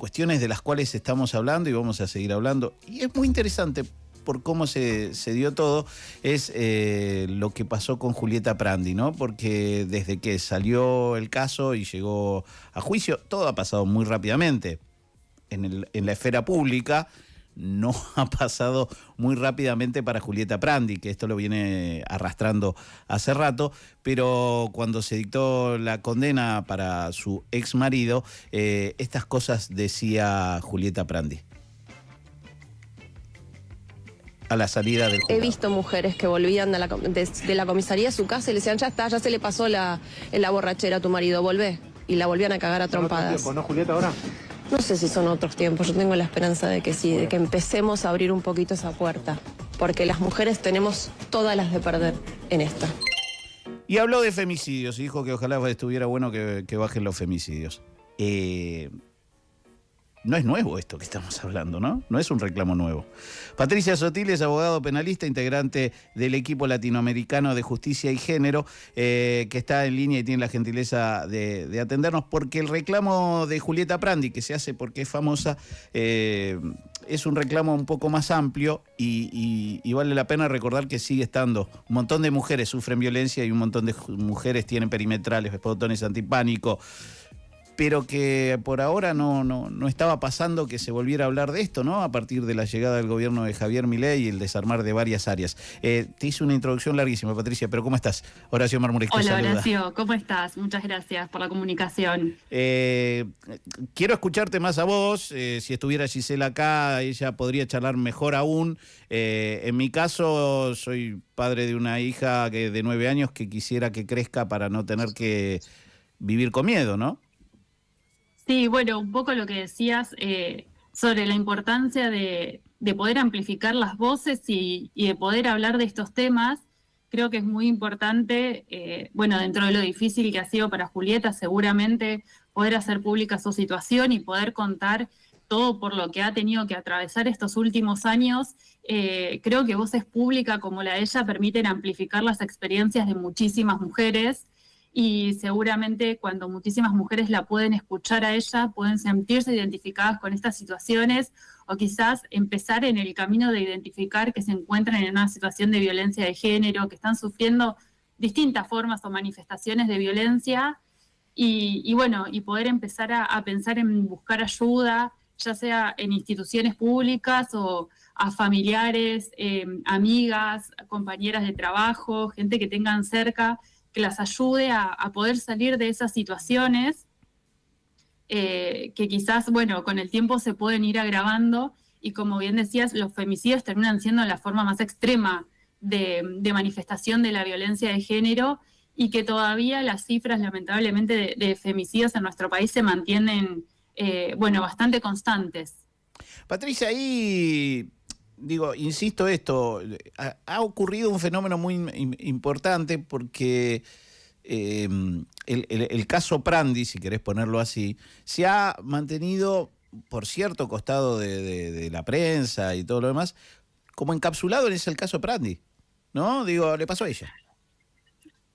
cuestiones de las cuales estamos hablando y vamos a seguir hablando. Y es muy interesante por cómo se dio todo, es lo que pasó con Julieta Prandi, ¿no? Porque desde que salió el caso y llegó a juicio, todo ha pasado muy rápidamente. En la esfera pública no ha pasado muy rápidamente para Julieta Prandi, que esto lo viene arrastrando hace rato, pero cuando se dictó la condena para su ex marido, estas cosas decía Julieta Prandi a la salida del juzgado. He visto mujeres que volvían de la comisaría a su casa y le decían, ya está, ya se le pasó la borrachera a tu marido, volvé. Y la volvían a cagar a trompadas. ¿No, Julieta, ahora? No sé si son otros tiempos, yo tengo la esperanza de que sí, de que empecemos a abrir un poquito esa puerta. Porque las mujeres tenemos todas las de perder en esta. Y habló de femicidios y dijo que ojalá estuviera bueno que bajen los femicidios. No es nuevo esto que estamos hablando, ¿no? No es un reclamo nuevo. Patricia Sotil es abogado penalista, integrante del equipo latinoamericano de justicia y género, que está en línea y tiene la gentileza de atendernos, porque el reclamo de Julieta Prandi, que se hace porque es famosa, es un reclamo un poco más amplio y vale la pena recordar que sigue estando. Un montón de mujeres sufren violencia y un montón de mujeres tienen perimetrales, botones antipánico, pero que por ahora no estaba pasando que se volviera a hablar de esto, ¿no? A partir de la llegada del gobierno de Javier Milei y el desarmar de varias áreas. Te hice una introducción larguísima, Patricia, pero ¿cómo estás? Horacio Marmurek te saluda. Hola, Horacio, ¿cómo estás? Muchas gracias por la comunicación. Quiero escucharte más a vos. Si estuviera Gisela acá, ella podría charlar mejor aún. En mi caso, soy padre de una hija de 9 años que quisiera que crezca para no tener que vivir con miedo, ¿no? Sí, bueno, un poco lo que decías sobre la importancia de poder amplificar las voces y de poder hablar de estos temas. Creo que es muy importante, bueno, dentro de lo difícil que ha sido para Julieta, seguramente poder hacer pública su situación y poder contar todo por lo que ha tenido que atravesar estos últimos años. Creo que voces públicas como la de ella permiten amplificar las experiencias de muchísimas mujeres. Y seguramente cuando muchísimas mujeres la pueden escuchar a ella, pueden sentirse identificadas con estas situaciones o quizás empezar en el camino de identificar que se encuentran en una situación de violencia de género, que están sufriendo distintas formas o manifestaciones de violencia y bueno, y poder empezar a pensar en buscar ayuda, ya sea en instituciones públicas o a familiares, amigas, compañeras de trabajo, gente que tengan cerca, que las ayude a poder salir de esas situaciones que quizás, bueno, con el tiempo se pueden ir agravando y como bien decías, los femicidios terminan siendo la forma más extrema de manifestación de la violencia de género y que todavía las cifras, lamentablemente, de femicidios en nuestro país se mantienen, bueno, bastante constantes. Patricia, ahí... Digo, insisto esto, ha ocurrido un fenómeno muy importante porque el caso Prandi, si querés ponerlo así, se ha mantenido por cierto costado de la prensa y todo lo demás, como encapsulado en ese el caso Prandi, ¿no? Digo, le pasó a ella.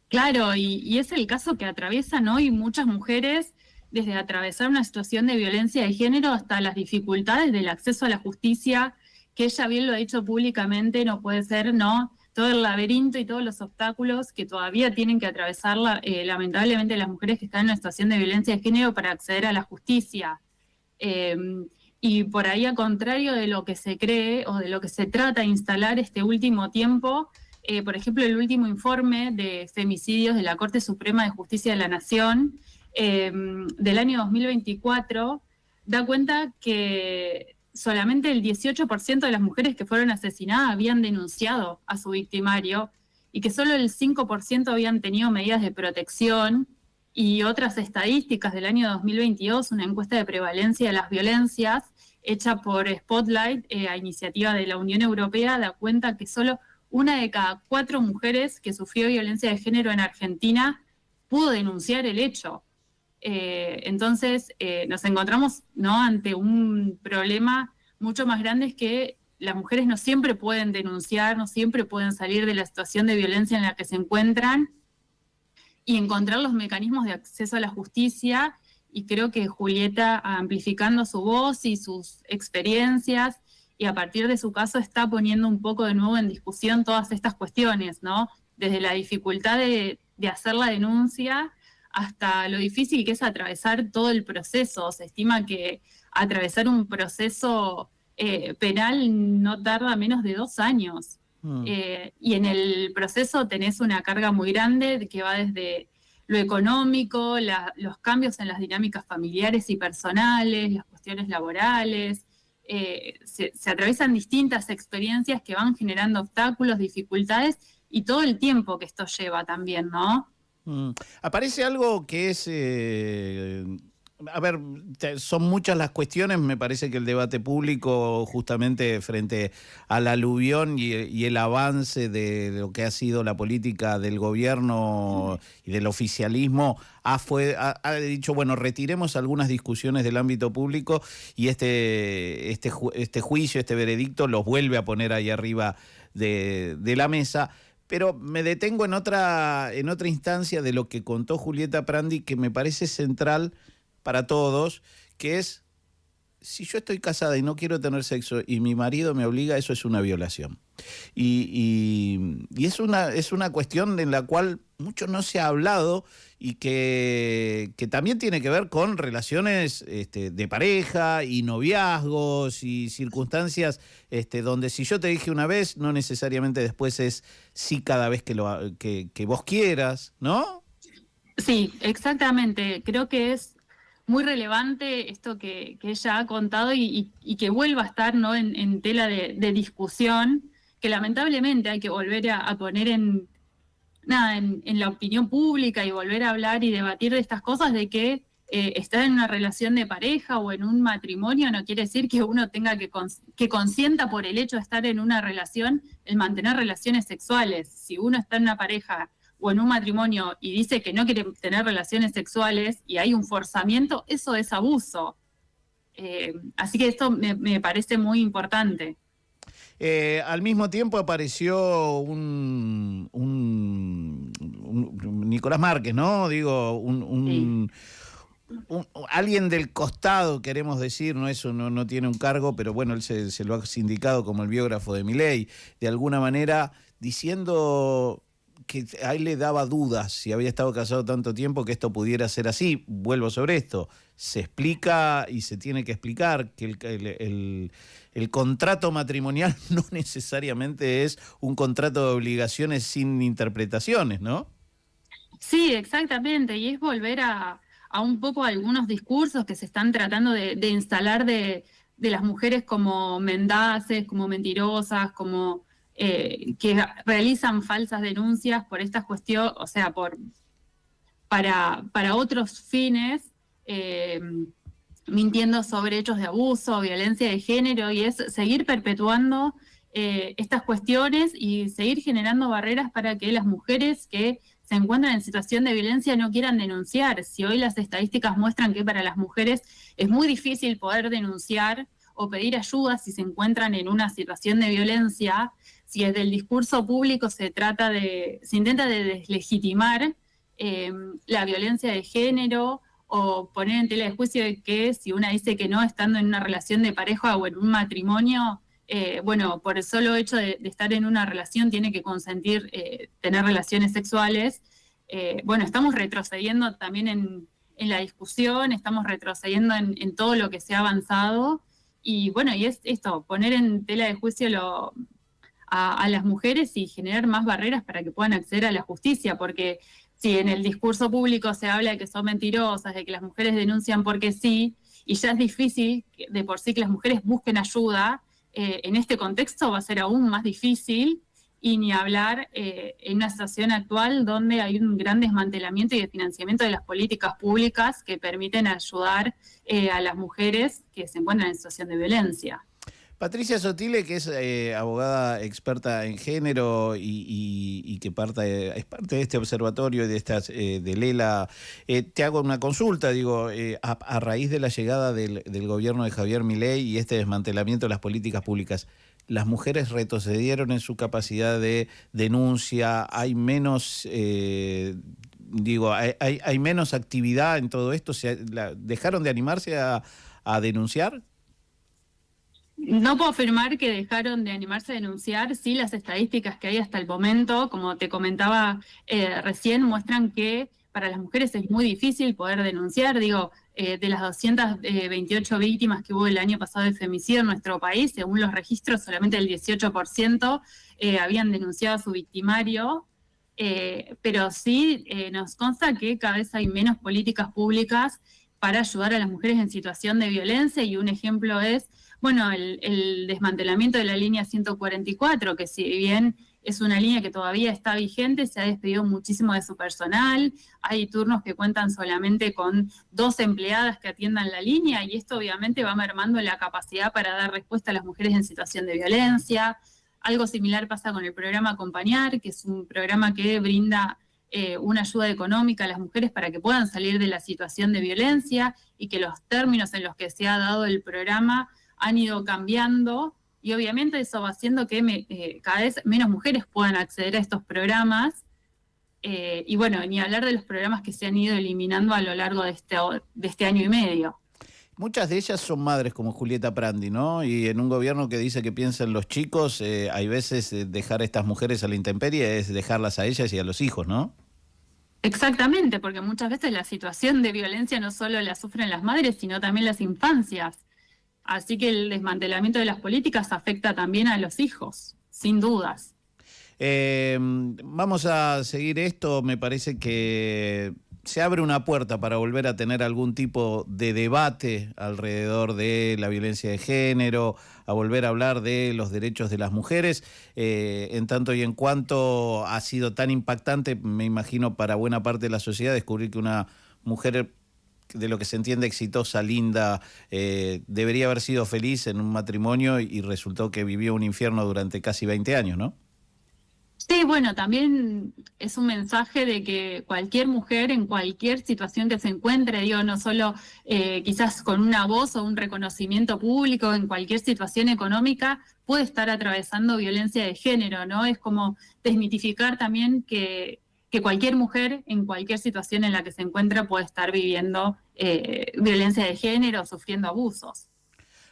Claro, y es el caso que atraviesan hoy muchas mujeres, desde atravesar una situación de violencia de género hasta las dificultades del acceso a la justicia, que ella bien lo ha dicho públicamente, no puede ser, ¿no? Todo el laberinto y todos los obstáculos que todavía tienen que atravesar lamentablemente las mujeres que están en una situación de violencia de género para acceder a la justicia. Y por ahí, al contrario de lo que se cree o de lo que se trata de instalar este último tiempo, por ejemplo, el último informe de femicidios de la Corte Suprema de Justicia de la Nación del año 2024 da cuenta que solamente el 18% de las mujeres que fueron asesinadas habían denunciado a su victimario y que solo el 5% habían tenido medidas de protección y otras estadísticas del año 2022, una encuesta de prevalencia de las violencias hecha por Spotlight, a iniciativa de la Unión Europea, da cuenta que solo 1 de cada 4 mujeres que sufrió violencia de género en Argentina pudo denunciar el hecho. Entonces nos encontramos, ¿no?, ante un problema mucho más grande, es que las mujeres no siempre pueden denunciar, no siempre pueden salir de la situación de violencia en la que se encuentran y encontrar los mecanismos de acceso a la justicia y creo que Julieta, amplificando su voz y sus experiencias, y a partir de su caso está poniendo un poco de nuevo en discusión todas estas cuestiones, ¿no? Desde la dificultad de hacer la denuncia hasta lo difícil que es atravesar todo el proceso. Se estima que atravesar un proceso penal no tarda menos de 2 años. Y en el proceso tenés una carga muy grande que va desde lo económico, los cambios en las dinámicas familiares y personales, las cuestiones laborales. Se atraviesan distintas experiencias que van generando obstáculos, dificultades y todo el tiempo que esto lleva también, ¿no? Aparece algo que es... a ver, son muchas las cuestiones. Me parece que el debate público, justamente frente al aluvión y el avance de lo que ha sido la política del gobierno y del oficialismo, ha dicho, bueno, retiremos algunas discusiones del ámbito público y este juicio, este veredicto, los vuelve a poner ahí arriba de la mesa. Pero me detengo en otra instancia de lo que contó Julieta Prandi, que me parece central para todos, que es, si yo estoy casada y no quiero tener sexo y mi marido me obliga, eso es una violación. Y es una cuestión en la cual mucho no se ha hablado y que también tiene que ver con relaciones de pareja y noviazgos y circunstancias donde si yo te dije una vez, no necesariamente después es sí cada vez que vos quieras, ¿no? Sí, exactamente. Creo que es muy relevante esto que ella ha contado y que vuelva a estar, ¿no?, en tela de discusión, que lamentablemente hay que volver a poner en la opinión pública y volver a hablar y debatir de estas cosas, de que estar en una relación de pareja o en un matrimonio no quiere decir que uno tenga que consienta por el hecho de estar en una relación el mantener relaciones sexuales. Si uno está en una pareja o en un matrimonio y dice que no quiere tener relaciones sexuales y hay un forzamiento, eso es abuso. Así que esto me parece muy importante. Al mismo tiempo apareció Nicolás Márquez, ¿no? Digo, Sí. Alguien del costado, queremos decir, no tiene un cargo, pero bueno, él se lo ha sindicado como el biógrafo de Milei, de alguna manera diciendo que a él le daba dudas si había estado casado tanto tiempo que esto pudiera ser así. Vuelvo sobre esto. Se explica y se tiene que explicar que el contrato matrimonial no necesariamente es un contrato de obligaciones sin interpretaciones, ¿no? Sí, exactamente, y es volver a un poco algunos discursos que se están tratando de instalar de las mujeres como mendaces, como mentirosas, como que realizan falsas denuncias por estas cuestiones, o sea, para otros fines, mintiendo sobre hechos de abuso, violencia de género, y es seguir perpetuando estas cuestiones y seguir generando barreras para que las mujeres que se encuentran en situación de violencia no quieran denunciar. Si hoy las estadísticas muestran que para las mujeres es muy difícil poder denunciar o pedir ayuda si se encuentran en una situación de violencia, si desde el discurso público se intenta de deslegitimar la violencia de género o poner en tela de juicio de que si una dice que no estando en una relación de pareja o en un matrimonio, bueno, por el solo hecho de estar en una relación tiene que consentir tener relaciones sexuales. Bueno, estamos retrocediendo también en la discusión, estamos retrocediendo en todo lo que se ha avanzado. Y bueno, y es esto, poner en tela de juicio a las mujeres y generar más barreras para que puedan acceder a la justicia, porque si en el discurso público se habla de que son mentirosas, de que las mujeres denuncian porque sí, y ya es difícil de por sí que las mujeres busquen ayuda, en este contexto va a ser aún más difícil, y ni hablar en una situación actual donde hay un gran desmantelamiento y desfinanciamiento de las políticas públicas que permiten ayudar a las mujeres que se encuentran en situación de violencia. Patricia Sotile, que es abogada experta en género y que es parte de este observatorio y de Lela, te hago una consulta, digo, a raíz de la llegada del gobierno de Javier Milei y este desmantelamiento de las políticas públicas, ¿las mujeres retrocedieron en su capacidad de denuncia? ¿Hay menos digo, hay menos actividad en todo esto? ¿Dejaron de animarse a denunciar? No puedo afirmar que dejaron de animarse a denunciar. Sí, las estadísticas que hay hasta el momento, como te comentaba recién, muestran que para las mujeres es muy difícil poder denunciar. Digo, de las 228 víctimas que hubo el año pasado de femicidio en nuestro país, según los registros, solamente el 18% habían denunciado a su victimario. Pero sí nos consta que cada vez hay menos políticas públicas para ayudar a las mujeres en situación de violencia, y un ejemplo es, bueno, el desmantelamiento de la línea 144, que si bien es una línea que todavía está vigente, se ha despedido muchísimo de su personal, hay turnos que cuentan solamente con 2 empleadas que atiendan la línea, y esto obviamente va mermando la capacidad para dar respuesta a las mujeres en situación de violencia. Algo similar pasa con el programa Acompañar, que es un programa que brinda una ayuda económica a las mujeres para que puedan salir de la situación de violencia, y que los términos en los que se ha dado el programa han ido cambiando, y obviamente eso va haciendo que cada vez menos mujeres puedan acceder a estos programas, y bueno, ni hablar de los programas que se han ido eliminando a lo largo de este año y medio. Muchas de ellas son madres como Julieta Prandi, ¿no? Y en un gobierno que dice que piensa en los chicos, hay veces dejar a estas mujeres a la intemperie es dejarlas a ellas y a los hijos, ¿no? Exactamente, porque muchas veces la situación de violencia no solo la sufren las madres, sino también las infancias. Así que el desmantelamiento de las políticas afecta también a los hijos, sin dudas. Vamos a seguir esto. Me parece que se abre una puerta para volver a tener algún tipo de debate alrededor de la violencia de género, a volver a hablar de los derechos de las mujeres, en tanto y en cuanto ha sido tan impactante, me imagino, para buena parte de la sociedad descubrir que una mujer, de lo que se entiende exitosa, linda, debería haber sido feliz en un matrimonio y resultó que vivió un infierno durante casi 20 años, ¿no? Sí, bueno, también es un mensaje de que cualquier mujer en cualquier situación que se encuentre, digo, no solo quizás con una voz o un reconocimiento público, en cualquier situación económica, puede estar atravesando violencia de género, ¿no? Es como desmitificar también que cualquier mujer en cualquier situación en la que se encuentra puede estar viviendo violencia de género, sufriendo abusos.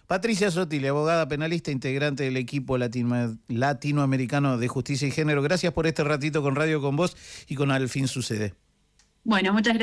Patricia Sotile, abogada penalista, integrante del equipo latinoamericano de justicia y género. Gracias por este ratito con Radio Con Vos y con Al Fin Sucede. Bueno, muchas gracias.